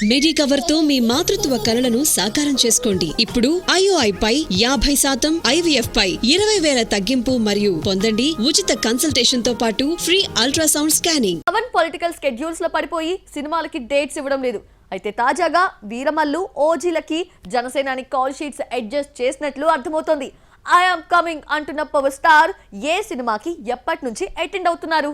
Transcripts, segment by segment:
మిడి cover తో మీ మాతృత్వ కలలను సాకారం చేసుకోండి. ఇప్పుడు IOI పై 50%, IVF పై 20,000 తగ్గింపు మరియు పొందండి ఉచిత కన్సల్టేషన్ తో పాటు free ultrasound scanning. Pawan political schedules లో పడిపోయి సినిమాలకి డేట్స్ ఇవ్వడం లేదు. అయితే తాజాగా వీరమల్లు ఓజీలకి జనసేనాని కాల్ షీట్స్ అడ్జస్ట్ చేసినట్లు అర్థమవుతోంది. ఐఎమ్ కమింగ్ అంటున్న పవర్ స్టార్ ఏ సినిమాకి ఎప్పటి నుంచి అటెండ్ అవుతున్నారు?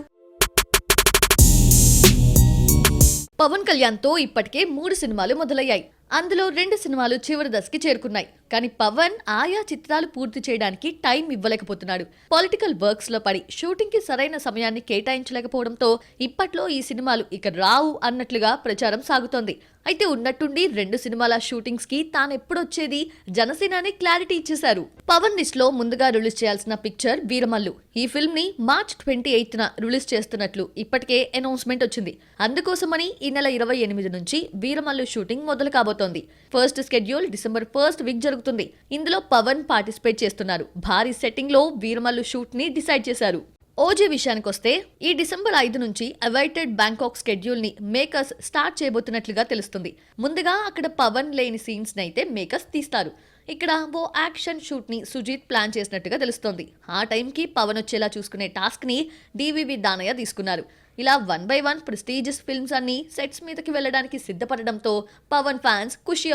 పవన్ కళ్యాణ్ తో ఇప్పటికే 3 సినిమాలు మొదలయ్యాయి. అందులో 2 సినిమాలు చివరి దశకి చేరుకున్నాయి. కానీ పవన్ ఆయా చిత్రాలు పూర్తి చేయడానికి టైం ఇవ్వలేకపోతున్నాడు. పొలిటికల్ వర్క్స్ లో పడి షూటింగ్ కి సరైన సమయాన్ని కేటాయించలేకపోవడంతో ఇప్పట్లో ఈ సినిమాలు ఇక రావు అన్నట్లుగా ప్రచారం సాగుతోంది. అయితే ఉన్నట్టుండి 2 సినిమాల షూటింగ్స్ కి తానెప్పుడొచ్చేది జనసేనాని క్లారిటీ ఇచ్చేశారు. పవన్ లిస్ట్ లో ముందుగా రిలీజ్ చేయాల్సిన పిక్చర్ వీరమల్లు. ఈ ఫిల్మ్ ని March 28న రిలీజ్ చేస్తున్నట్లు ఇప్పటికే అనౌన్స్మెంట్ వచ్చింది. అందుకోసమని ఈ నెల 28 నుంచి వీరమల్లు షూటింగ్ మొదలు కాబోతోంది. First schedule December 1st week జరుగుతుంది. ఇందులో పవన్ పార్టిసిపేట్ చేస్తున్నారు. భారీ సెట్టింగ్ లో వీరమల్లు షూట్ ని డిసైడ్ చేశారు. ఓజీ విషయానికొస్తే ఈ December 5 నుంచి అవైటెడ్ బ్యాంకాక్ స్కెడ్యూల్ ని మేకర్స్ స్టార్ట్ చేయబోతున్నట్లుగా తెలుస్తుంది. ముందుగా అక్కడ పవన్ లేని సీన్స్ నైతే మేకర్స్ తీస్తారు. ఇక్కడ ఓ యాక్షన్ షూట్ ని సుజిత్ ప్లాన్ చేసినట్టుగా తెలుస్తోంది. ఆ టైంకి పవన్ వచ్చేలా చూసుకునే టాస్క్ ని DVV దానయ్య తీసుకున్నారు. ఇలా 1 by 1 ప్రెస్టీజియస్ ఫిల్మ్స్ అన్ని సెట్స్ మీదకి వెళ్లడానికి సిద్ధపడడంతో పవన్ ఫ్యాన్స్ ఖుషి.